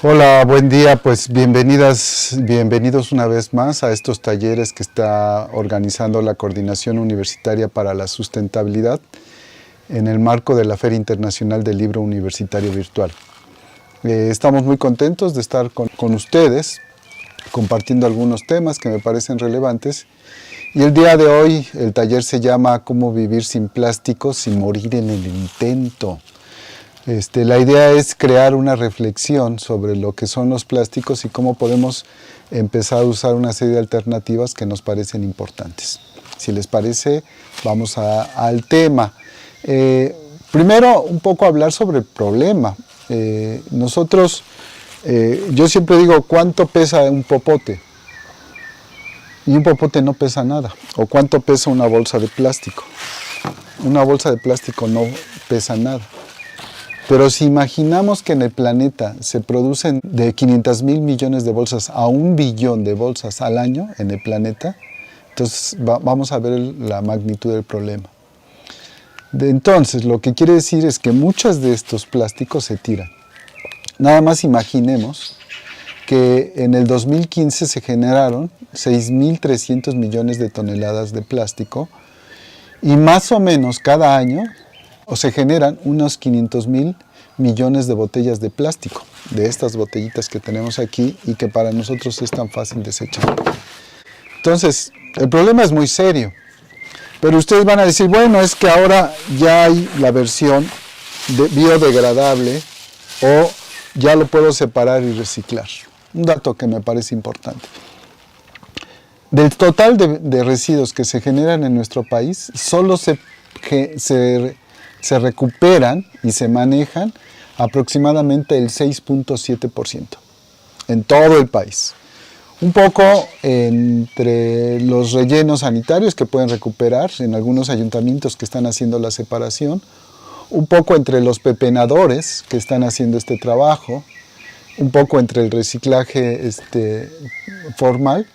Hola, buen día. Pues bienvenidos una vez más a estos talleres que está organizando la Coordinación Universitaria para la Sustentabilidad en el marco de la Feria Internacional del Libro Universitario Virtual. Estamos muy contentos de estar con ustedes, compartiendo algunos temas que me parecen relevantes. Y el día de hoy el taller se llama ¿Cómo vivir sin plástico sin morir en el intento? La idea es crear una reflexión sobre lo que son los plásticos y cómo podemos empezar a usar una serie de alternativas que nos parecen importantes. Si les parece, vamos al tema. Primero, un poco hablar sobre el problema. Yo siempre digo, ¿cuánto pesa un popote? Y un popote no pesa nada. ¿O cuánto pesa una bolsa de plástico? Una bolsa de plástico no pesa nada. Pero si imaginamos que en el planeta se producen de 500,000 millones de bolsas a 1 billón de bolsas al año en el planeta, entonces vamos a ver la magnitud del problema. Entonces, lo que quiere decir es que muchos de estos plásticos se tiran. Nada más imaginemos que en el 2015 se generaron 6.300 millones de toneladas de plástico y más o menos cada año se generan unos 500,000 millones de botellas de plástico, de estas botellitas que tenemos aquí y que para nosotros es tan fácil desechar. Entonces, el problema es muy serio, pero ustedes van a decir, bueno, es que ahora ya hay la versión biodegradable o ya lo puedo separar y reciclar. Un dato que me parece importante. Del total de residuos que se generan en nuestro país, solo se recuperan y se manejan aproximadamente el 6.7% en todo el país. Un poco entre los rellenos sanitarios que pueden recuperar en algunos ayuntamientos que están haciendo la separación, un poco entre los pepenadores que están haciendo este trabajo, un poco entre el reciclaje formal,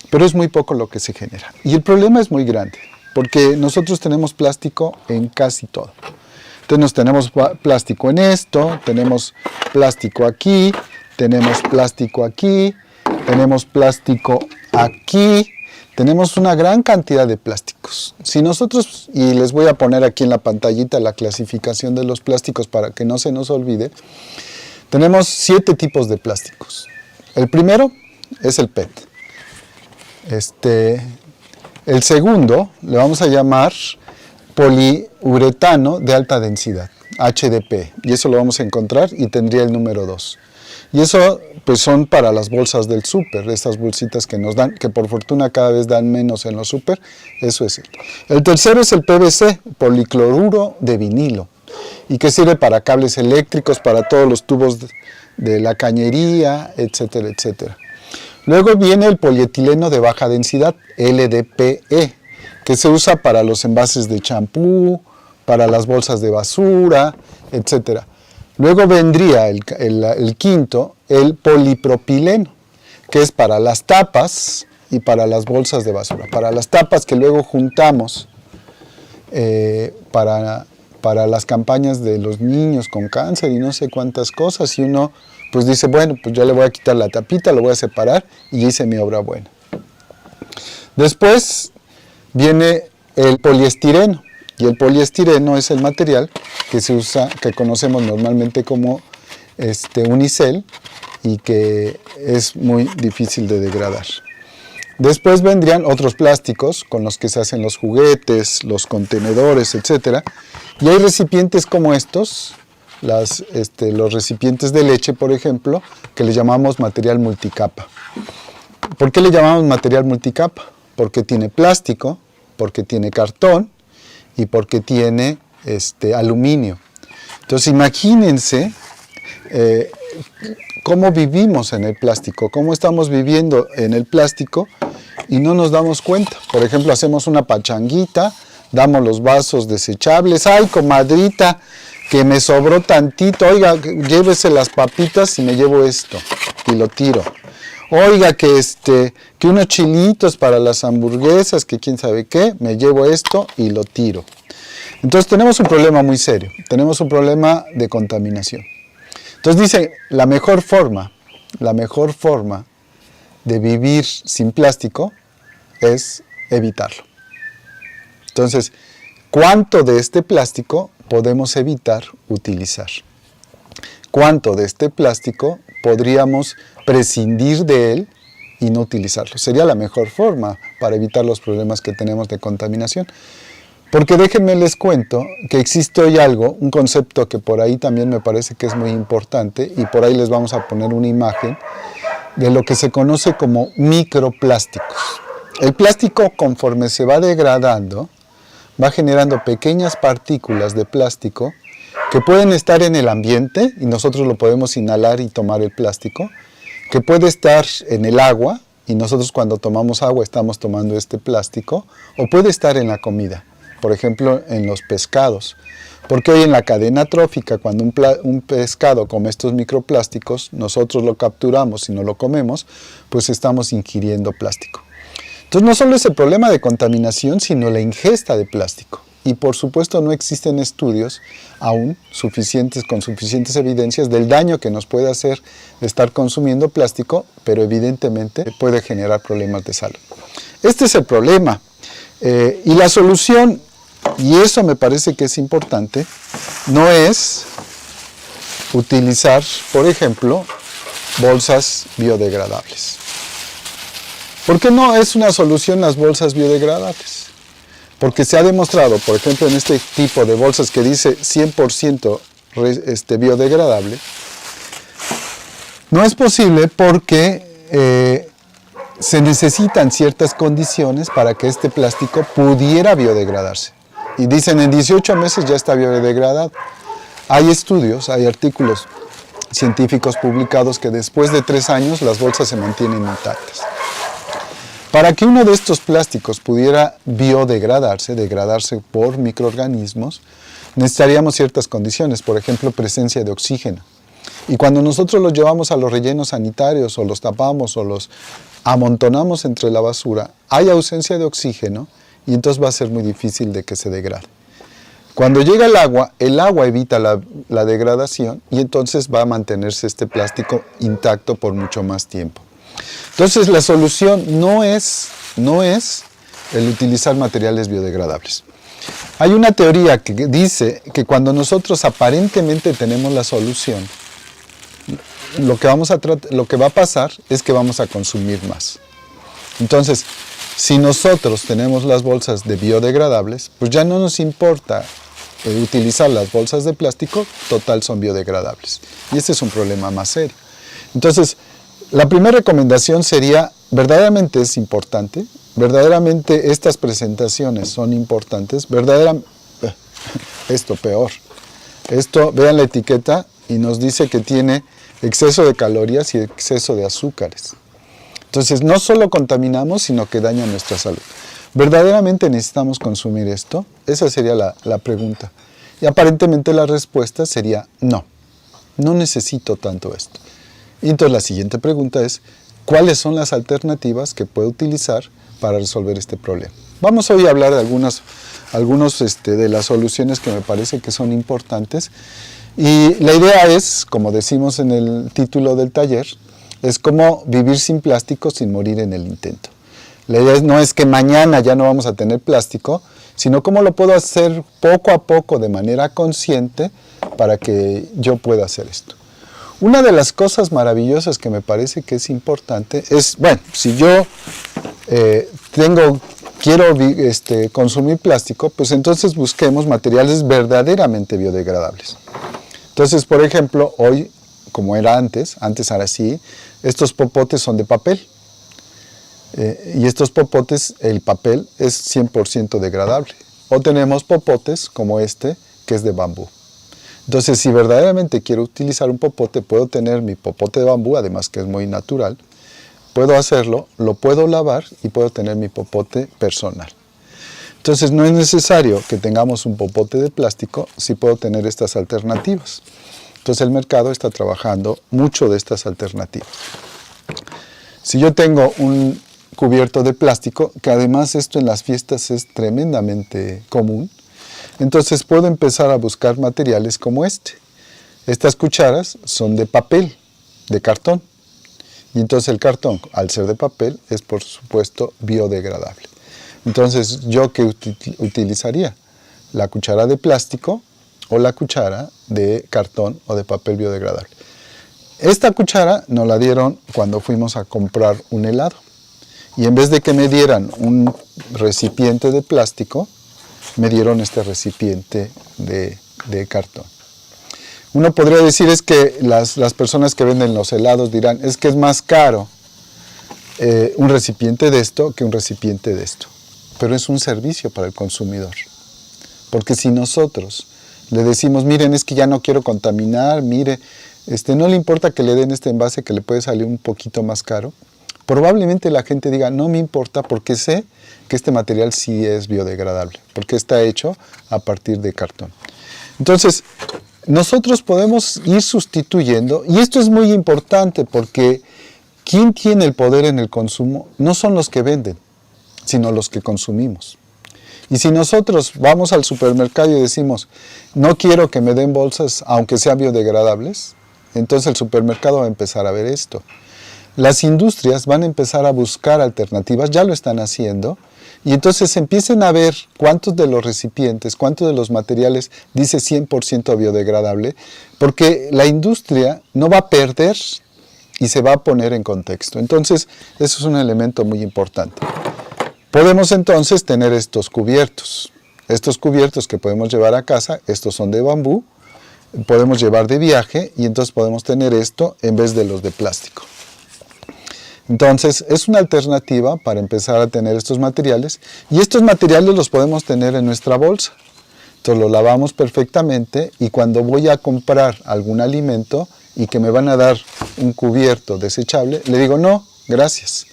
pero es muy poco lo que se genera. Y el problema es muy grande, porque nosotros tenemos plástico en casi todo. Entonces tenemos plástico en esto, tenemos plástico aquí, tenemos plástico aquí, tenemos plástico aquí, tenemos una gran cantidad de plásticos. Si nosotros, y les voy a poner aquí en la pantallita la clasificación de los plásticos para que no se nos olvide, tenemos 7 tipos de plásticos. El primero es el PET. El segundo le vamos a llamar poliuretano de alta densidad, HDP, y eso lo vamos a encontrar y tendría el número 2. Y eso pues son para las bolsas del súper, estas bolsitas que nos dan, que por fortuna cada vez dan menos en los súper, eso es. El tercero es el PVC, policloruro de vinilo, y que sirve para cables eléctricos, para todos los tubos de la cañería, etcétera, etcétera. Luego viene el polietileno de baja densidad, LDPE, que se usa para los envases de champú, para las bolsas de basura, etc. Luego vendría el quinto, el polipropileno, que es para las tapas y para las bolsas de basura. Para las tapas que luego juntamos para las campañas de los niños con cáncer y no sé cuántas cosas, y uno pues dice, bueno, pues yo le voy a quitar la tapita, lo voy a separar y hice mi obra buena. Después viene el poliestireno, y el poliestireno es el material que se usa, que conocemos normalmente como unicel, y que es muy difícil de degradar. Después vendrían otros plásticos con los que se hacen los juguetes, los contenedores, etc. Y hay recipientes como estos, los recipientes de leche, por ejemplo, que le llamamos material multicapa. ¿Por qué le llamamos material multicapa? Porque tiene plástico, porque tiene cartón y porque tiene aluminio. Entonces imagínense cómo vivimos en el plástico, cómo estamos viviendo en el plástico y no nos damos cuenta. Por ejemplo, hacemos una pachanguita, damos los vasos desechables. ¡Ay, comadrita, que me sobró tantito! Oiga, llévese las papitas y me llevo esto y lo tiro. Oiga, que unos chilitos para las hamburguesas, que quién sabe qué, me llevo esto y lo tiro. Entonces tenemos un problema muy serio, tenemos un problema de contaminación. Entonces dice, la mejor forma de vivir sin plástico es evitarlo. Entonces, ¿cuánto de este plástico podemos evitar utilizar? ¿Cuánto de este plástico podríamos prescindir de él y no utilizarlo? Sería la mejor forma para evitar los problemas que tenemos de contaminación. Porque déjenme les cuento que existe hoy algo, un concepto que por ahí también me parece que es muy importante, y por ahí les vamos a poner una imagen de lo que se conoce como microplásticos. El plástico, conforme se va degradando, va generando pequeñas partículas de plástico que pueden estar en el ambiente y nosotros lo podemos inhalar y tomar el plástico, que puede estar en el agua y nosotros cuando tomamos agua estamos tomando este plástico, o puede estar en la comida. Por ejemplo, en los pescados, porque hoy en la cadena trófica, cuando un pescado come estos microplásticos, nosotros lo capturamos y no lo comemos, pues estamos ingiriendo plástico. Entonces no solo es el problema de contaminación, sino la ingesta de plástico. Y por supuesto no existen estudios aún con suficientes evidencias del daño que nos puede hacer de estar consumiendo plástico, pero evidentemente puede generar problemas de salud. Este es el problema. Y la solución, y eso me parece que es importante, no es utilizar, por ejemplo, bolsas biodegradables. ¿Por qué no es una solución las bolsas biodegradables? Porque se ha demostrado, por ejemplo, en este tipo de bolsas que dice 100% biodegradable, no es posible porque se necesitan ciertas condiciones para que este plástico pudiera biodegradarse. Y dicen, en 18 meses ya está biodegradado. Hay estudios, hay artículos científicos publicados que después de 3 años las bolsas se mantienen intactas. Para que uno de estos plásticos pudiera degradarse por microorganismos, necesitaríamos ciertas condiciones, por ejemplo, presencia de oxígeno. Y cuando nosotros los llevamos a los rellenos sanitarios, o los tapamos, o los amontonamos entre la basura, hay ausencia de oxígeno, y entonces va a ser muy difícil de que se degrade. Cuando llega el agua evita la degradación, y entonces va a mantenerse este plástico intacto por mucho más tiempo. Entonces la solución no es el utilizar materiales biodegradables. Hay una teoría que dice que cuando nosotros aparentemente tenemos la solución, lo que va a pasar es que vamos a consumir más. Entonces, si nosotros tenemos las bolsas de biodegradables, pues ya no nos importa utilizar las bolsas de plástico, total son biodegradables. Y este es un problema más serio. Entonces, la primera recomendación sería, verdaderamente es importante, verdaderamente estas presentaciones son importantes, esto peor. Esto, vean la etiqueta y nos dice que tiene exceso de calorías y exceso de azúcares. Entonces, no solo contaminamos, sino que daña nuestra salud. ¿Verdaderamente necesitamos consumir esto? Esa sería la pregunta. Y aparentemente la respuesta sería no necesito tanto esto. Y entonces la siguiente pregunta es, ¿cuáles son las alternativas que puedo utilizar para resolver este problema? Vamos hoy a hablar de algunos de las soluciones que me parece que son importantes. Y la idea es, como decimos en el título del taller, es cómo vivir sin plástico sin morir en el intento. La idea no es que mañana ya no vamos a tener plástico, sino cómo lo puedo hacer poco a poco de manera consciente para que yo pueda hacer esto. Una de las cosas maravillosas que me parece que es importante es, bueno, si yo quiero consumir plástico, pues entonces busquemos materiales verdaderamente biodegradables. Entonces, por ejemplo, hoy, como era antes era así, estos popotes son de papel. Y estos popotes, el papel es 100% degradable. O tenemos popotes como este, que es de bambú. Entonces, si verdaderamente quiero utilizar un popote, puedo tener mi popote de bambú, además que es muy natural, puedo hacerlo, lo puedo lavar y puedo tener mi popote personal. Entonces, no es necesario que tengamos un popote de plástico si puedo tener estas alternativas. Entonces, el mercado está trabajando mucho de estas alternativas. Si yo tengo un cubierto de plástico, que además esto en las fiestas es tremendamente común, entonces puedo empezar a buscar materiales como este. Estas cucharas son de papel, de cartón. Y entonces el cartón, al ser de papel, es por supuesto biodegradable. Entonces, ¿yo qué utilizaría? La cuchara de plástico o la cuchara de cartón o de papel biodegradable. Esta cuchara nos la dieron cuando fuimos a comprar un helado. Y en vez de que me dieran un recipiente de plástico, me dieron este recipiente de cartón. Uno podría decir es que las personas que venden los helados dirán, es que es más caro un recipiente de esto que un recipiente de esto. Pero es un servicio para el consumidor. Porque si nosotros le decimos, miren, es que ya no quiero contaminar, mire, no le importa que le den este envase que le puede salir un poquito más caro, probablemente la gente diga, no me importa porque sé que este material sí es biodegradable, porque está hecho a partir de cartón. Entonces, nosotros podemos ir sustituyendo, y esto es muy importante porque ¿quién tiene el poder en el consumo? No son los que venden, sino los que consumimos. Y si nosotros vamos al supermercado y decimos, no quiero que me den bolsas aunque sean biodegradables, entonces el supermercado va a empezar a ver esto. Las industrias van a empezar a buscar alternativas, ya lo están haciendo, y entonces empiecen a ver cuántos de los recipientes, cuántos de los materiales dice 100% biodegradable, porque la industria no va a perder y se va a poner en contexto. Entonces, eso es un elemento muy importante. Podemos entonces tener estos cubiertos que podemos llevar a casa, estos son de bambú, podemos llevar de viaje y entonces podemos tener esto en vez de los de plástico. Entonces es una alternativa para empezar a tener estos materiales y estos materiales los podemos tener en nuestra bolsa. Entonces lo lavamos perfectamente y cuando voy a comprar algún alimento y que me van a dar un cubierto desechable, le digo no, gracias,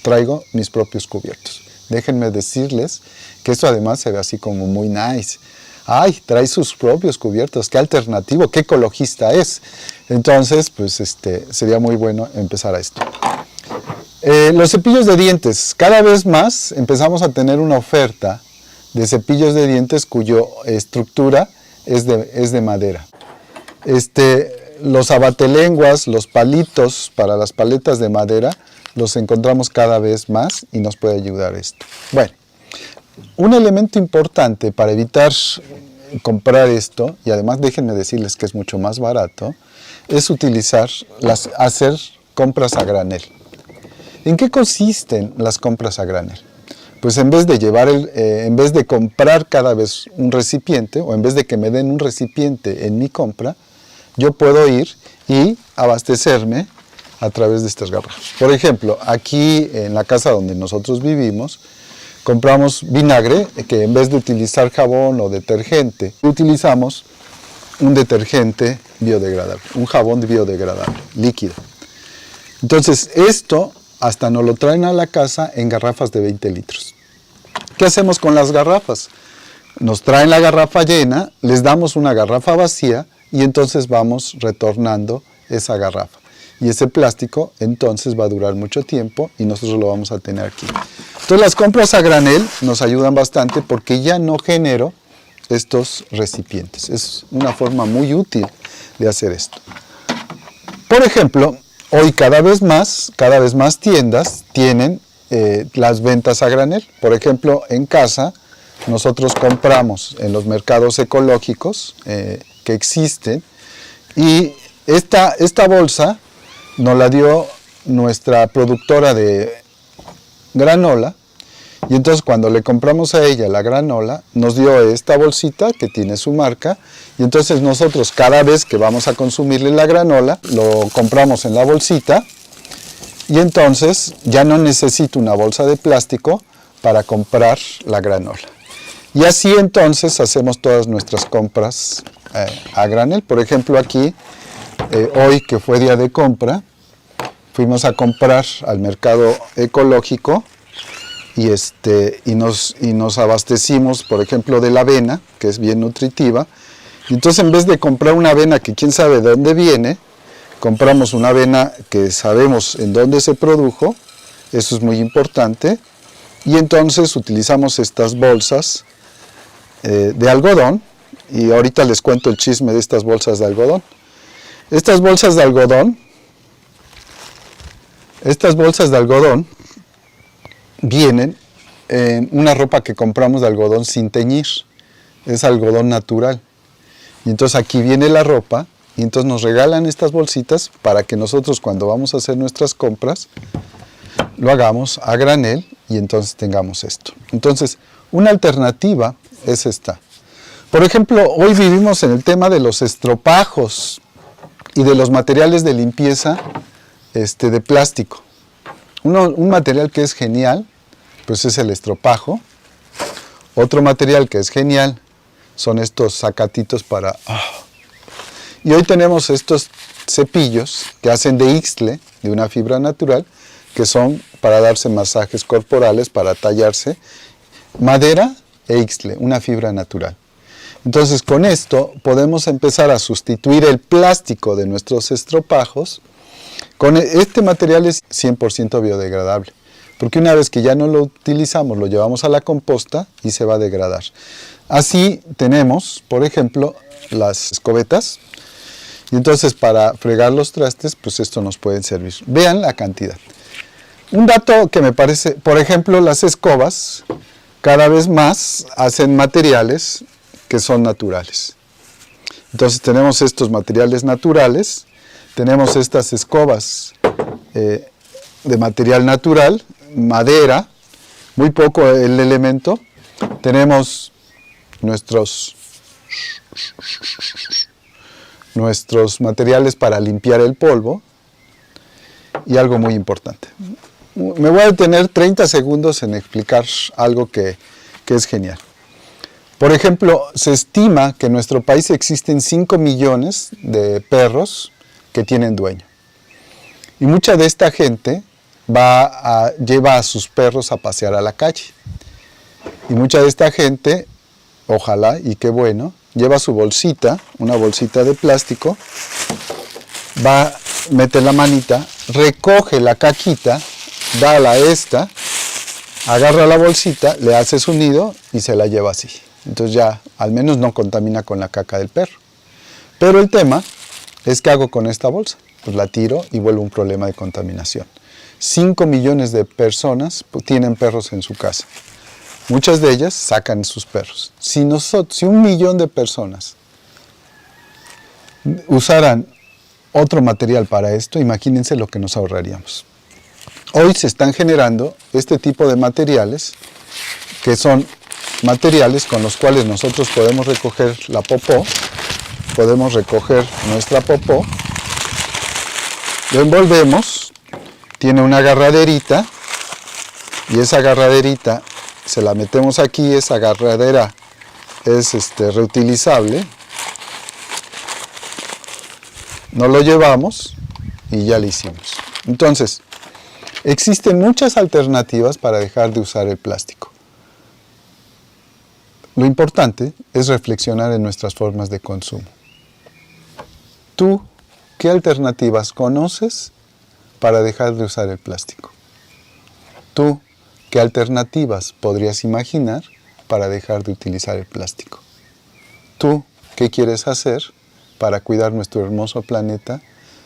traigo mis propios cubiertos. Déjenme decirles que esto además se ve así como muy nice. Ay, trae sus propios cubiertos, qué alternativo, qué ecologista es. Entonces, pues sería muy bueno empezar a esto. Los cepillos de dientes, cada vez más empezamos a tener una oferta de cepillos de dientes cuya estructura es de madera. Los abatelenguas, los palitos para las paletas de madera, los encontramos cada vez más y nos puede ayudar esto. Bueno, un elemento importante para evitar comprar esto, y además déjenme decirles que es mucho más barato, es hacer compras a granel. ¿En qué consisten las compras a granel? Pues en vez de comprar cada vez un recipiente, o en vez de que me den un recipiente en mi compra, yo puedo ir y abastecerme a través de estas garrafas. Por ejemplo, aquí en la casa donde nosotros vivimos, compramos vinagre, que en vez de utilizar jabón o detergente, utilizamos un detergente biodegradable, un jabón biodegradable, líquido. Entonces, esto hasta nos lo traen a la casa en garrafas de 20 litros. ¿Qué hacemos con las garrafas? Nos traen la garrafa llena, les damos una garrafa vacía y entonces vamos retornando esa garrafa. Y ese plástico entonces va a durar mucho tiempo y nosotros lo vamos a tener aquí. Entonces las compras a granel nos ayudan bastante porque ya no genero estos recipientes. Es una forma muy útil de hacer esto. Por ejemplo, hoy cada vez más tiendas tienen las ventas a granel. Por ejemplo, en casa nosotros compramos en los mercados ecológicos que existen y esta bolsa nos la dio nuestra productora de granola y entonces cuando le compramos a ella la granola nos dio esta bolsita que tiene su marca y entonces nosotros cada vez que vamos a consumirle la granola lo compramos en la bolsita y entonces ya no necesito una bolsa de plástico para comprar la granola. Y así entonces hacemos todas nuestras compras a granel. Por ejemplo aquí hoy que fue día de compra, fuimos a comprar al mercado ecológico y nos abastecimos, por ejemplo, de la avena, que es bien nutritiva. Y entonces en vez de comprar una avena que quién sabe de dónde viene, compramos una avena que sabemos en dónde se produjo, eso es muy importante, y entonces utilizamos estas bolsas de algodón, y ahorita les cuento el chisme de estas bolsas de algodón. Estas bolsas de algodón vienen en una ropa que compramos de algodón sin teñir. Es algodón natural. Y entonces aquí viene la ropa y entonces nos regalan estas bolsitas para que nosotros cuando vamos a hacer nuestras compras lo hagamos a granel y entonces tengamos esto. Entonces, una alternativa es esta. Por ejemplo, hoy vivimos en el tema de los estropajos y de los materiales de limpieza de plástico. Un material que es genial, pues es el estropajo. Otro material que es genial son estos sacatitos para... Y hoy tenemos estos cepillos que hacen de ixtle, de una fibra natural, que son para darse masajes corporales, para tallarse. Madera e ixtle, una fibra natural. Entonces con esto podemos empezar a sustituir el plástico de nuestros estropajos. Este material es 100% biodegradable, porque una vez que ya no lo utilizamos, lo llevamos a la composta y se va a degradar. Así tenemos, por ejemplo, las escobetas, y entonces para fregar los trastes, pues esto nos puede servir. Vean la cantidad. Un dato que me parece, por ejemplo, las escobas cada vez más hacen materiales que son naturales. Entonces tenemos estos materiales naturales, tenemos estas escobas de material natural, madera, muy poco el elemento, tenemos nuestros materiales para limpiar el polvo y algo muy importante. Me voy a detener 30 segundos en explicar algo que es genial. Por ejemplo, se estima que en nuestro país existen 5 millones de perros que tienen dueño. Y mucha de esta gente lleva a sus perros a pasear a la calle. Y mucha de esta gente, ojalá y qué bueno, lleva su bolsita, una bolsita de plástico, mete la manita, recoge la caquita, dala esta, agarra la bolsita, le hace su nido y se la lleva así. Entonces ya al menos no contamina con la caca del perro. Pero el tema es ¿qué hago con esta bolsa? Pues la tiro y vuelve un problema de contaminación. 5 millones de personas tienen perros en su casa. Muchas de ellas sacan sus perros. Si 1 millón de personas usaran otro material para esto, imagínense lo que nos ahorraríamos. Hoy se están generando este tipo de materiales, que son materiales con los cuales nosotros podemos recoger la popó, podemos recoger nuestra popó, lo envolvemos, tiene una agarraderita, y esa agarraderita se la metemos aquí, esa agarradera es reutilizable, nos lo llevamos y ya lo hicimos. Entonces, existen muchas alternativas para dejar de usar el plástico. Lo importante es reflexionar en nuestras formas de consumo. ¿Tú qué alternativas conoces para dejar de usar el plástico? ¿Tú qué alternativas podrías imaginar para dejar de utilizar el plástico? ¿Tú qué quieres hacer para cuidar nuestro hermoso planeta,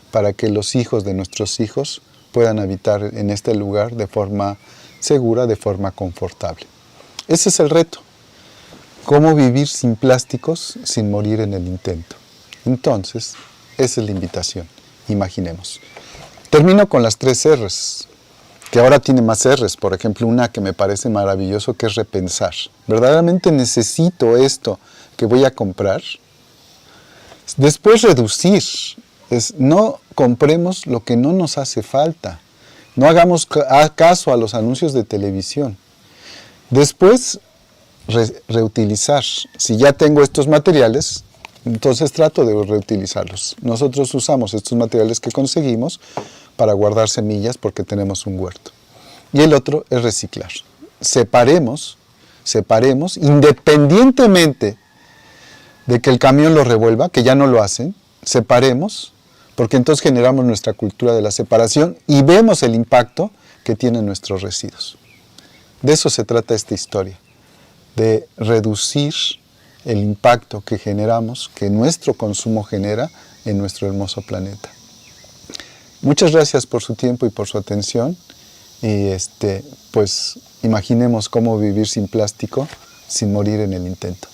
para que los hijos de nuestros hijos puedan habitar en este lugar de forma segura, de forma confortable? Ese es el reto. ¿Cómo vivir sin plásticos sin morir en el intento? Entonces, esa es la invitación. Imaginemos. Termino con las 3 R's, que ahora tiene más R's. Por ejemplo, una que me parece maravilloso, que es repensar. ¿Verdaderamente necesito esto que voy a comprar? Después, reducir. No compremos lo que no nos hace falta. No hagamos caso a los anuncios de televisión. Después, reutilizar. Si ya tengo estos materiales, entonces trato de reutilizarlos. Nosotros usamos estos materiales que conseguimos para guardar semillas porque tenemos un huerto. Y el otro es reciclar. Separemos, independientemente de que el camión lo revuelva, que ya no lo hacen, separemos, porque entonces generamos nuestra cultura de la separación y vemos el impacto que tienen nuestros residuos. De eso se trata esta historia, de reducir el impacto que generamos, que nuestro consumo genera en nuestro hermoso planeta. Muchas gracias por su tiempo y por su atención. Y pues imaginemos cómo vivir sin plástico, sin morir en el intento.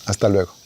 Hasta luego.